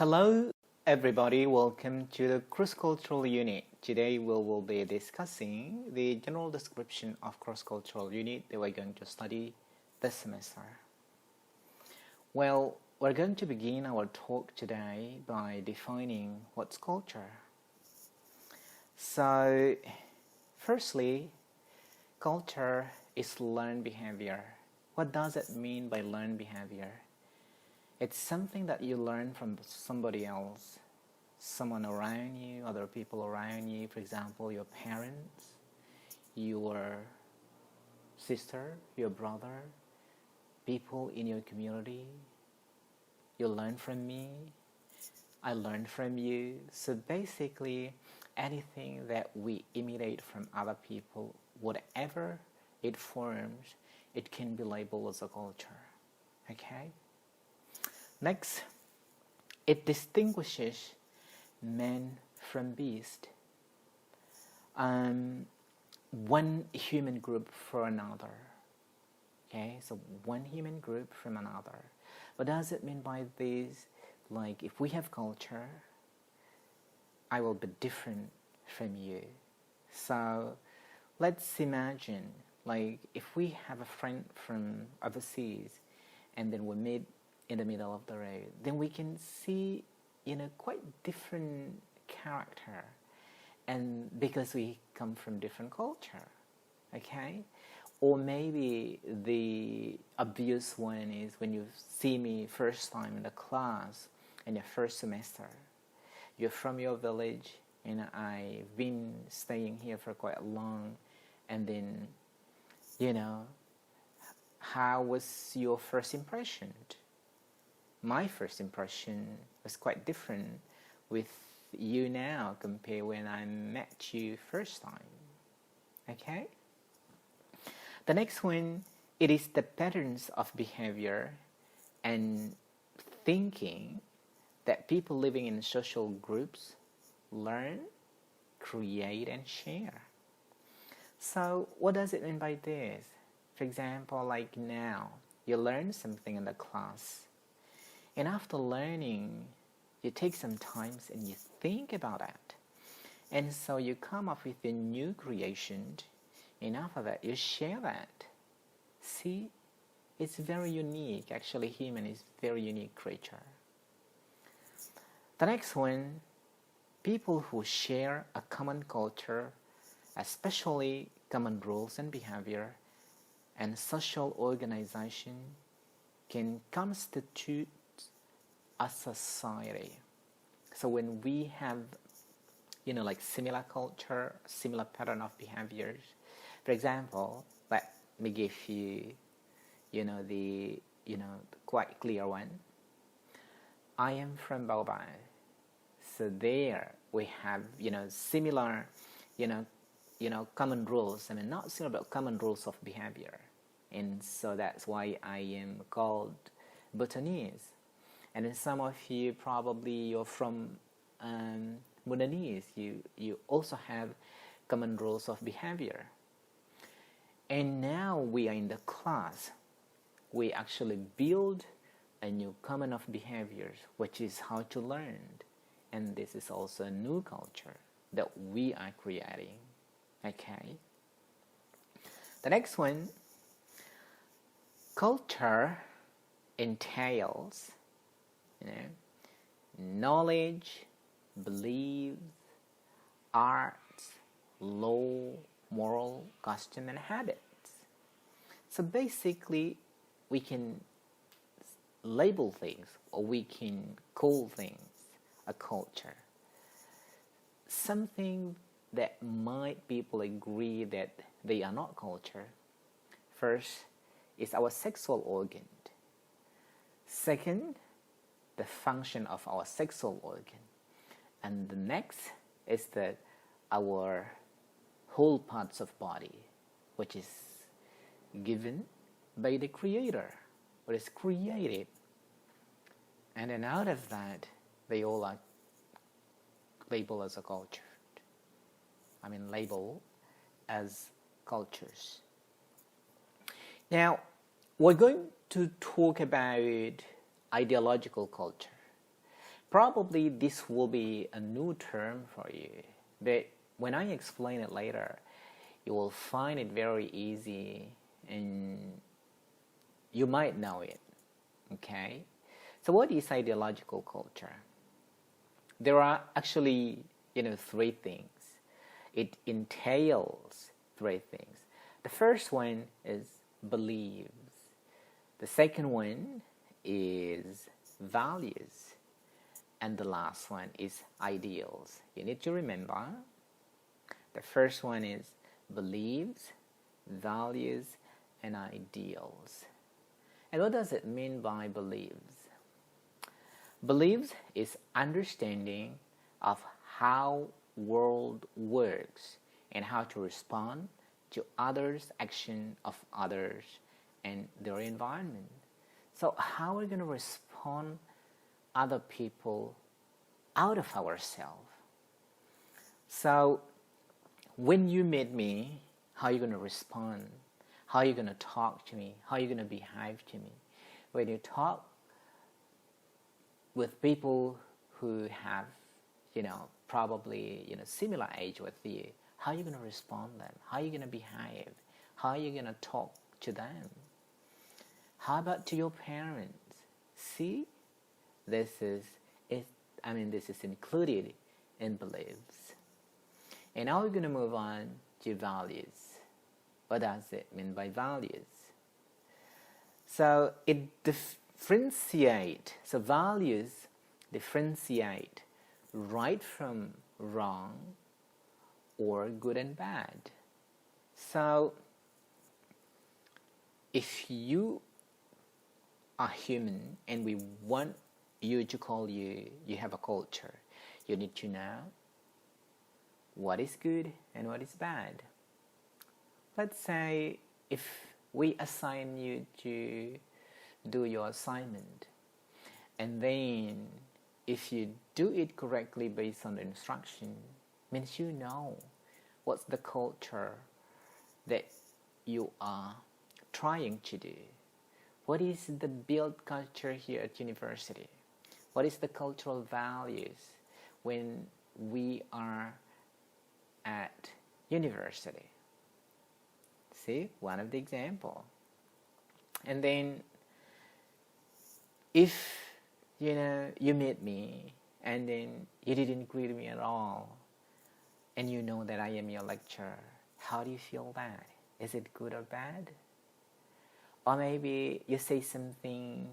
Hello everybody, welcome to the cross-cultural unit. Today we will be discussing the general description of cross-cultural unit that we're going to study this semester. Well, we're going to begin our talk today by defining what's culture. So, firstly, culture is learned behavior. What does it mean by learned behavior? It's something that you learn from somebody else, someone around you, other people around you, for example, your parents, your sister, your brother, people in your community. You learn from me, I learn from you. So basically, anything that we imitate from other people, whatever it forms, it can be labeled as a culture. Okay? Next, it distinguishes man from beast, one human group for another. Okay, so one human group from another. What does it mean by this? Like, if we have culture, I will be different from you. So, let's imagine, like, if we have a friend from overseas, and then we meet in the middle of the road, then we can see, quite different character, and because we come from different culture, okay? Or maybe the obvious one is when you see me first time in the class in the first semester. You're from your village, and I've been staying here for quite long, and then, how was your first impression? My first impression was quite different with you now compared when I met you first time. Okay? The next one, it is the patterns of behavior and thinking that people living in social groups learn, create, and share. So what does it mean by this? For example, like now, you learn something in the class, and after learning, you take some time and you think about it. And so you come up with a new creation, and after that, you share that. See, it's very unique. Actually, human is a very unique creature. The next one, people who share a common culture, especially common rules and behavior, and social organization, can constitute a society. So when we have, like similar culture, similar pattern of behaviors, for example, let me give you, the quite clear one. I am from Baobab, so there we have, similar, common rules. I mean, not similar, but common rules of behavior, and so that's why I am called Bhutanese. And then some of you, probably you're from Bhutanese, you also have common rules of behavior. And now we are in the class, we actually build a new common of behaviors, which is how to learn. And this is also a new culture that we are creating. Okay? The next one, culture entails knowledge, beliefs, arts, law, moral, custom, and habits. So basically, we can label things, or we can call things a culture. Something that might people agree that they are not culture. First is our sexual organ. Second, the function of our sexual organ. And the next is that our whole parts of body, which is given by the Creator, what is created. And then out of that, they all are labeled as a culture. Labeled as cultures. Now, we're going to talk about ideological culture. probably this will be a new term for you, but when I explain it later, you will find it very easy and you might know it. Okay? So what is ideological culture? There are actually, three things. It entails three things. The first one is beliefs. The second one is values. And the last one is ideals. You need to remember, the first one is beliefs, values, and ideals. And what does it mean by beliefs? Beliefs is understanding of how world works and how to respond to others' action of others and their environment. So how are we going to respond other people out of ourselves? So when you meet me, how are you going to respond? How are you going to talk to me? How are you going to behave to me? When you talk with people who have, probably, similar age with you, how are you going to respond to them? How are you going to behave? How are you going to talk to them? How about to your parents? See, this is included in beliefs. And now we're going to move on to values. What does it mean by values? So it differentiate. So values differentiate right from wrong or good and bad. So if you are human and we want you to call you have a culture, you need to know what is good and what is bad. Let's say if we assign you to do your assignment, and then if you do it correctly based on the instruction, means you know what's the culture that you are trying to do. What is the build culture here at university? What is the cultural values when we are at university? See, one of the example. And then if you meet me and then you didn't greet me at all, and you know that I am your lecturer, how do you feel that? Is it good or bad? Or maybe you say something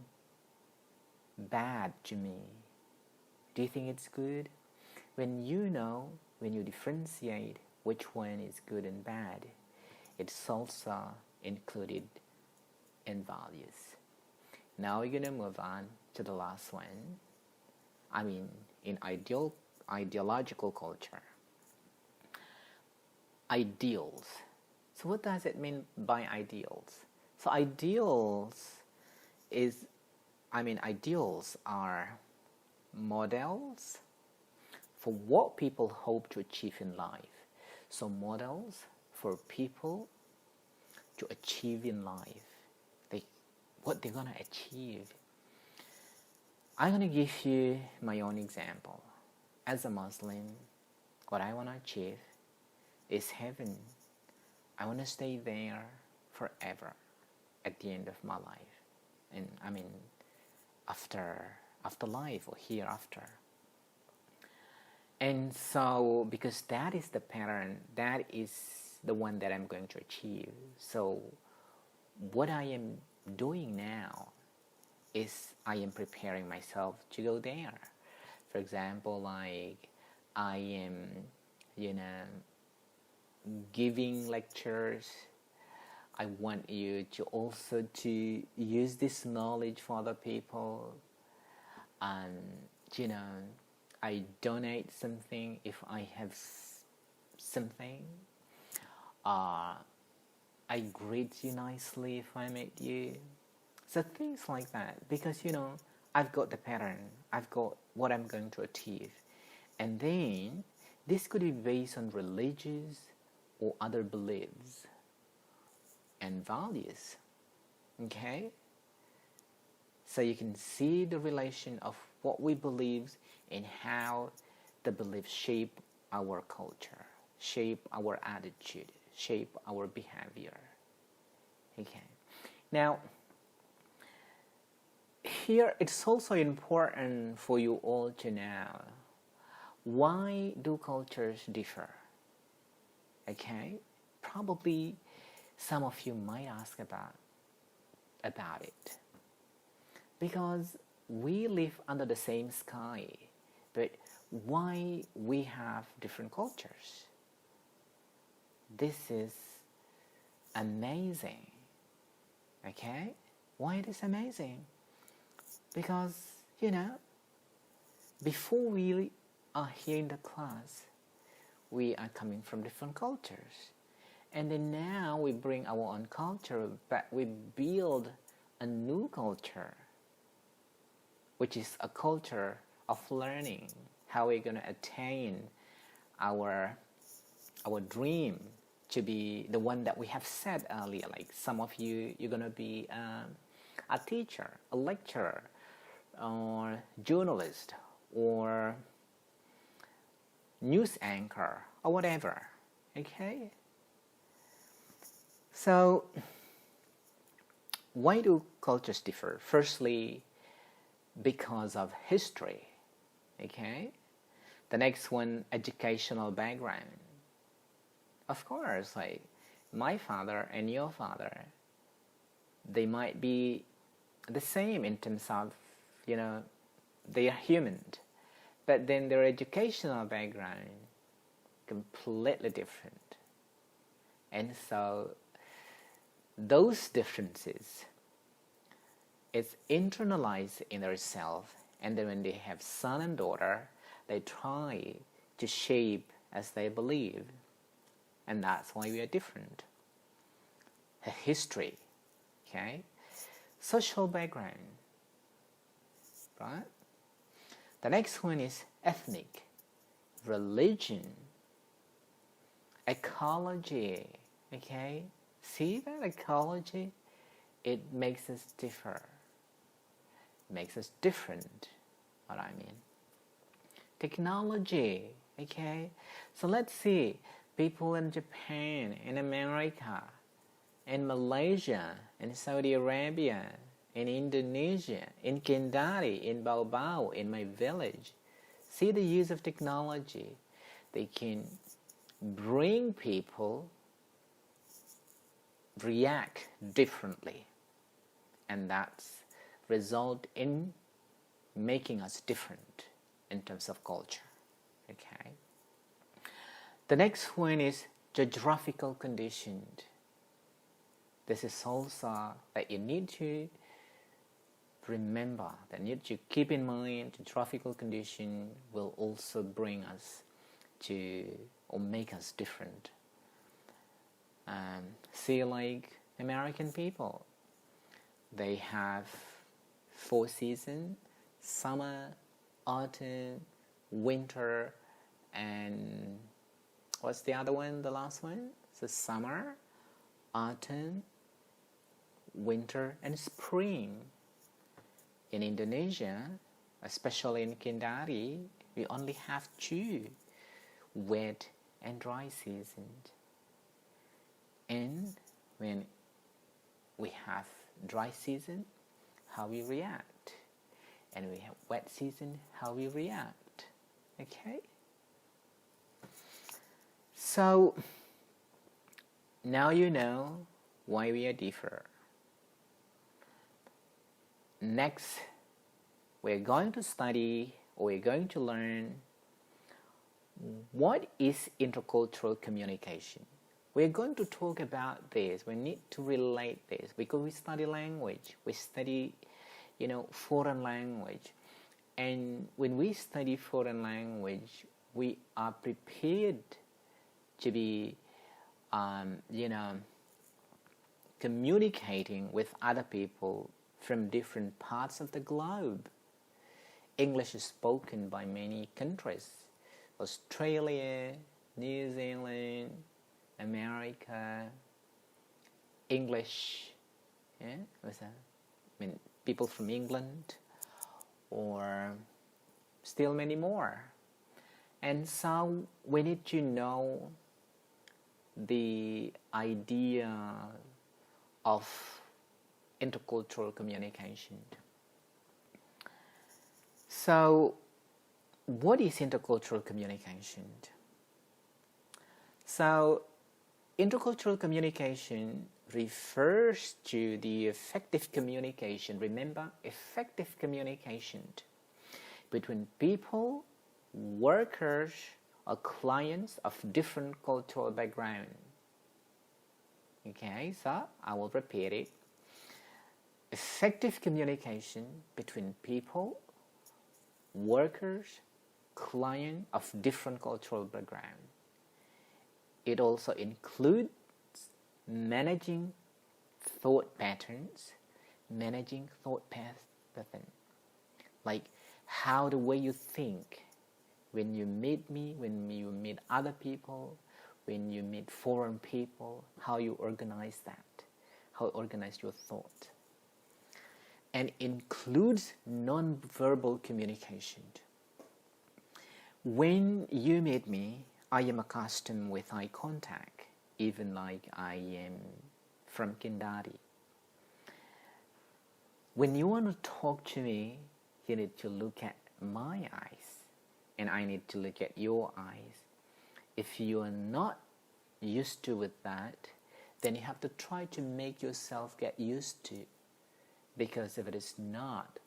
bad to me. Do you think it's good? When you differentiate which one is good and bad, it's also included in values. Now we're going to move on to the last one. In ideological culture. Ideals. So what does it mean by ideals? So ideals are models for what people hope to achieve in life. So models for people to achieve in life. What they're going to achieve. I'm going to give you my own example. As a Muslim, what I want to achieve is heaven. I want to stay there forever at the end of my life. And after life or hereafter. And so, because that is the pattern, that is the one that I'm going to achieve. So, what I am doing now is I am preparing myself to go there. For example, like I am, giving lectures. I want you to also to use this knowledge for other people. And, I donate something if I have something. I greet you nicely if I meet you. So things like that. Because, I've got the pattern. I've got what I'm going to achieve. And then, this could be based on religious or other beliefs and values. Okay? So you can see the relation of what we believe, and how the beliefs shape our culture, shape our attitude, shape our behavior. Okay. Now, here it's also important for you all to know, why do cultures differ? Okay, probably some of you might ask about it. Because we live under the same sky, but why we have different cultures? This is amazing. Okay? Why it is amazing? Because, before we are here in the class, we are coming from different cultures. And then now we bring our own culture, but we build a new culture, which is a culture of learning, how we're going to attain our dream to be the one that we have said earlier. Like some of you, you're going to be a teacher, a lecturer, or journalist, or news anchor, or whatever. Okay? So, why do cultures differ? Firstly, because of history. Okay? The next one, educational background. Of course, like my father and your father, they might be the same in terms of, they are human, but then their educational background completely different. And so those differences, it's internalized in their self, and then when they have son and daughter, they try to shape as they believe. And that's why we are different. A history, okay? Social background, right? The next one is ethnic, religion, ecology, okay? See that ecology? It makes us differ. It makes us different, what I mean. Technology, okay? So let's see, people in Japan, in America, in Malaysia, in Saudi Arabia, in Indonesia, in Kendari, in Baobao, in my village. See the use of technology. They can bring people react differently, and that's result in making us different in terms of culture. Okay. The next one is geographical conditioned. This is also that you need to remember, that you need to keep in mind. Geographical condition will also bring us to, or make us different. See, like American people, they have 4 seasons: summer, autumn, winter, and what's the other one, the last one? So summer, autumn, winter, and spring. In Indonesia, especially in Kendari, we only have 2, wet and dry seasons. And when we have dry season, how we react. And we have wet season, how we react. Okay? So, now you know why we are different. Next, we're going to study, or we're going to learn, what is intercultural communication. We're going to talk about this. We need to relate this because we study language. We study, foreign language. And when we study foreign language, we are prepared to be, communicating with other people from different parts of the globe. English is spoken by many countries: Australia, New Zealand, America. English, yeah, people from England, or still many more. And so we need to know the idea of intercultural communication. So what is intercultural communication? So intercultural communication refers to the effective communication, remember, effective communication between people, workers, or clients of different cultural background. Okay, so I will repeat it. Effective communication between people, workers, clients of different cultural background. It also includes managing thought patterns, like how the way you think when you meet me, when you meet other people, when you meet foreign people, how you organize that, how you organize your thought. And includes non-verbal communication. When you meet me, I am accustomed with eye contact, even like I am from Kendari. When you want to talk to me, you need to look at my eyes, and I need to look at your eyes. If you are not used to with that, then you have to try to make yourself get used to. Because if it is not,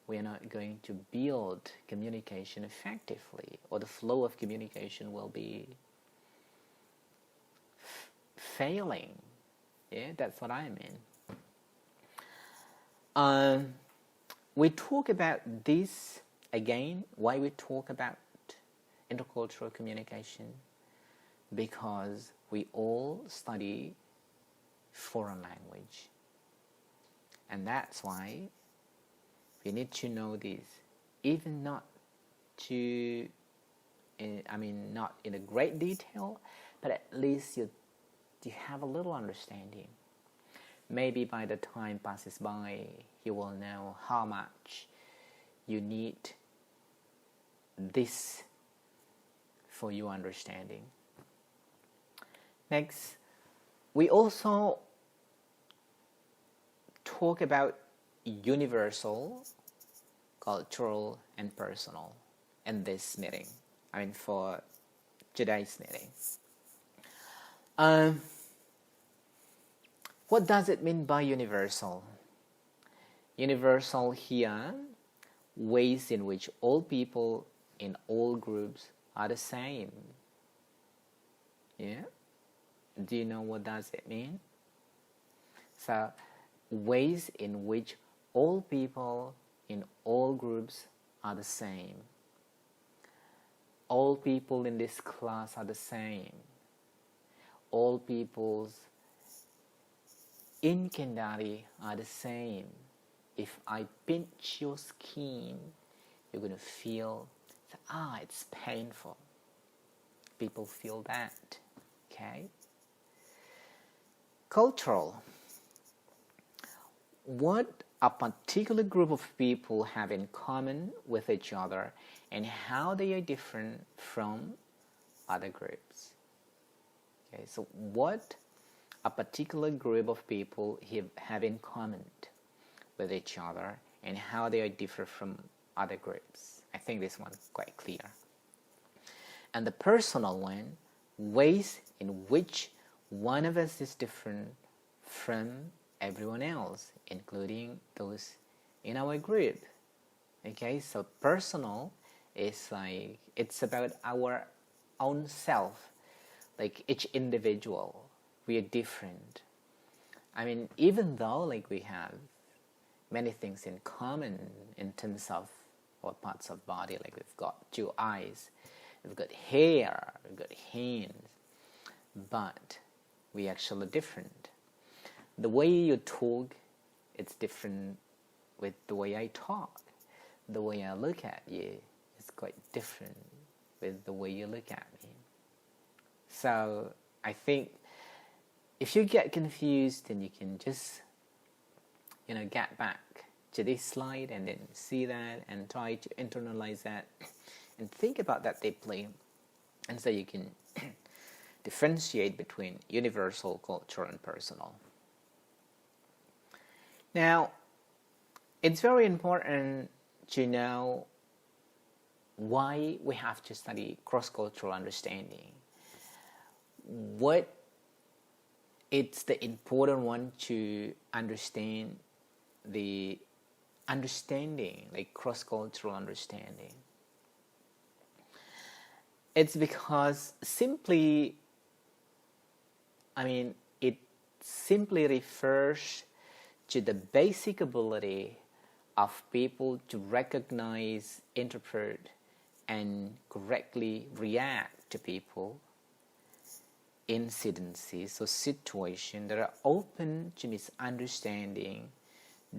we are not going to build communication effectively, or the flow of communication will be failing. Yeah, that's what I mean. We talk about this again. Why we talk about intercultural communication? Because we all study foreign language. And that's why we need to know this, even not not in a great detail, but at least you have a little understanding. Maybe by the time passes by, you will know how much you need this for your understanding. Next, we also talk about universal, cultural, and personal in this meeting. For today's meeting. What does it mean by universal? Universal here, ways in which all people in all groups are the same. Yeah? Do you know what does it mean? So, ways in which all people in all groups are the same. All people in this class are the same. All peoples in Kendari are the same. If I pinch your skin, you're going to feel, it's painful. People feel that. Okay? Cultural. What a particular group of people have in common with each other and how they are different from other groups. Okay, so what a particular group of people have in common with each other and how they are different from other groups. I think this one's quite clear. And the personal one, ways in which one of us is different from everyone else, including those in our group. Okay, so personal is like, it's about our own self, like each individual. We are different. Even though we have many things in common in terms of our parts of body, like we've got 2 eyes, we've got hair, we've got hands, but we actually different. The way you talk, it's different with the way I talk. The way I look at you is quite different with the way you look at me. So I think if you get confused, then you can just, get back to this slide and then see that and try to internalize that and think about that deeply, and so you can differentiate between universal, cultural, and personal. Now, it's very important to know why we have to study cross-cultural understanding. What it's the important one to understand the understanding, like cross-cultural understanding. It's because it simply refers to the basic ability of people to recognize, interpret, and correctly react to people, incidences or situations that are open to misunderstanding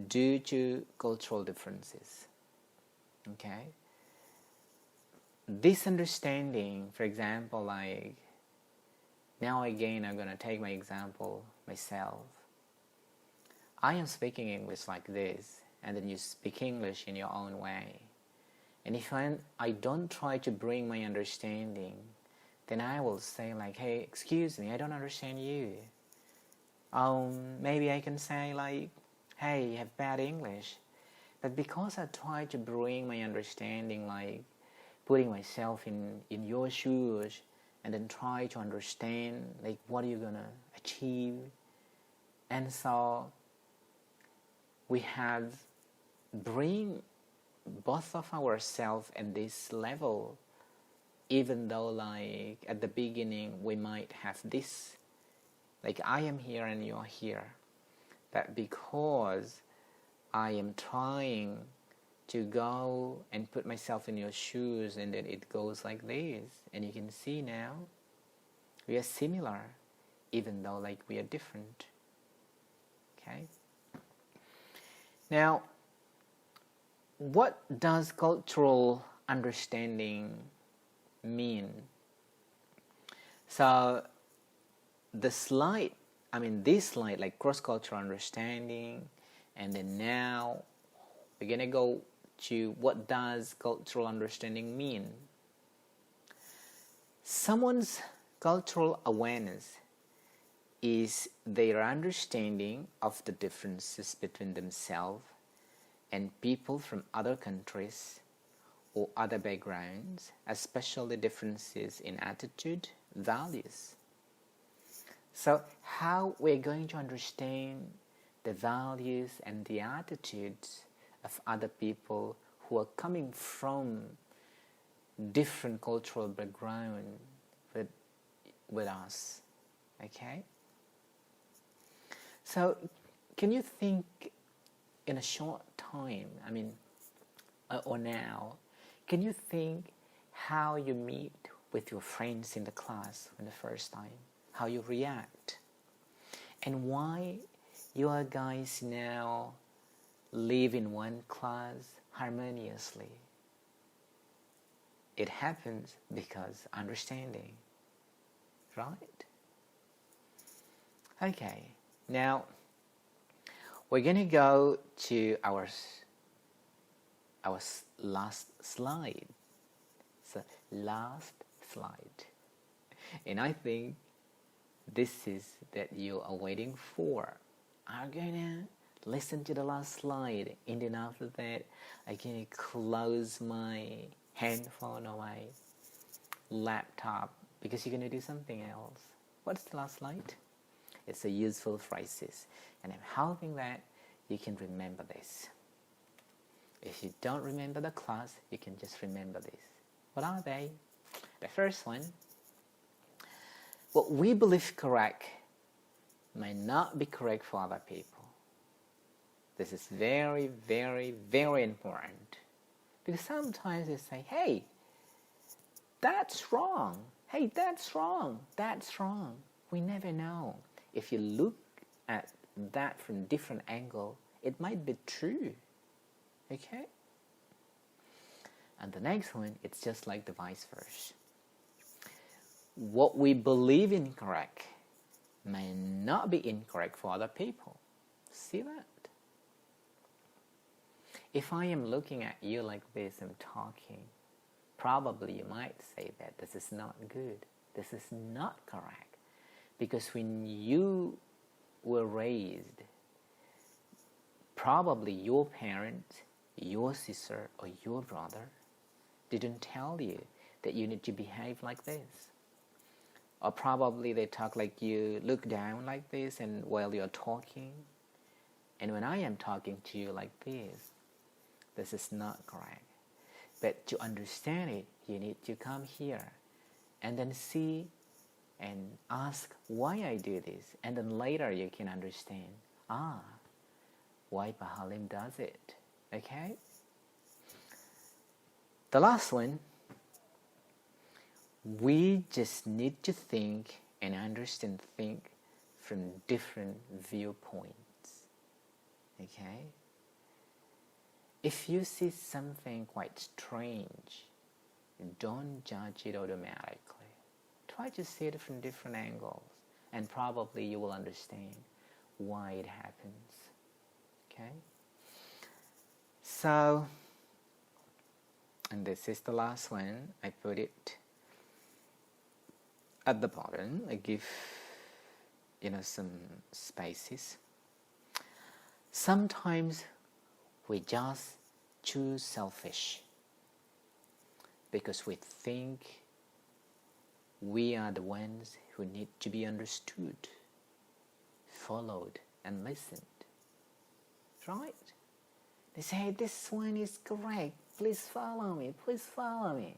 due to cultural differences. Okay? This understanding, for example, like, now again I'm going to take my example myself. I am speaking English like this, and then you speak English in your own way. And if I don't try to bring my understanding, then I will say like, hey, excuse me, I don't understand you. Maybe I can say like, hey, you have bad English. But because I try to bring my understanding, like putting myself in your shoes, and then try to understand like what are you gonna achieve, and so we have bring both of ourselves at this level, even though like at the beginning we might have this, like I am here and you're here, but because I am trying to go and put myself in your shoes, and then it goes like this, and you can see now we are similar even though like we are different. Okay, now what does cultural understanding mean? So this slide, like cross-cultural understanding, and then now we're gonna go to what does cultural understanding mean. Someone's cultural awareness is their understanding of the differences between themselves and people from other countries or other backgrounds, especially differences in attitude, values. So how we're going to understand the values and the attitudes of other people who are coming from different cultural background with us. Okay? So can you think in a short time, or now, can you think how you meet with your friends in the class for the first time? How you react? And why you guys now live in one class harmoniously? It happens because understanding, right? Okay, now we're going to go to our last slide. So last slide. And I think this is that you are waiting for. I'm going to listen to the last slide, and then after that I can close my handphone or my laptop because you're going to do something else. What's the last slide? It's a useful phrases, and I'm hoping that you can remember this. If you don't remember the class, you can just remember this. What are they? The first one, what we believe correct may not be correct for other people. This is very, very, very important. Because sometimes they say, hey, that's wrong. Hey, that's wrong. That's wrong. We never know. If you look at that from different angle, it might be true. Okay? And the next one, it's just like the vice versa. What we believe in correct may not be incorrect for other people. See that? If I am looking at you like this and talking, probably you might say that this is not good, this is not correct. Because when you were raised, probably your parent, your sister, or your brother didn't tell you that you need to behave like this. Or probably they talk like you, look down like this, and while you're talking. And when I am talking to you like this is not correct. But to understand it, you need to come here and then see and ask why I do this. And then later you can understand, why Pahalim does it. Okay? The last one, we just need to think and understand think from different viewpoints. Okay? If you see something quite strange, don't judge it automatically. Try to see it from different angles, and probably you will understand why it happens. Okay? So, and this is the last one. I put it at the bottom. I give some spaces. Sometimes we just choose selfish because we think we are the ones who need to be understood, followed, and listened. Right? They say, this one is correct. Please follow me. Please follow me.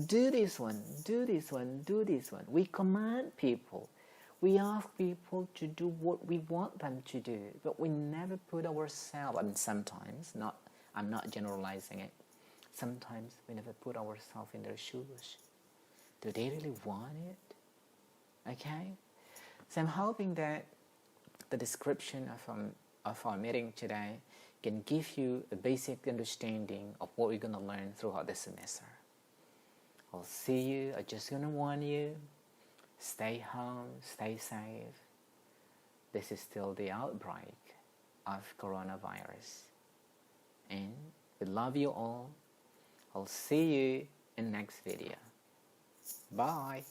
Do this one. Do this one. Do this one. We command people. We ask people to do what we want them to do, but we never put ourselves, and sometimes, I'm not generalizing it, sometimes we never put ourselves in their shoes. Do they really want it? Okay? So I'm hoping that the description of our meeting today can give you a basic understanding of what we're going to learn throughout this semester. I'll see you. I'm just going to warn you. Stay home, stay safe. This is still the outbreak of coronavirus. And we love you all. I'll see you in the next video. Bye.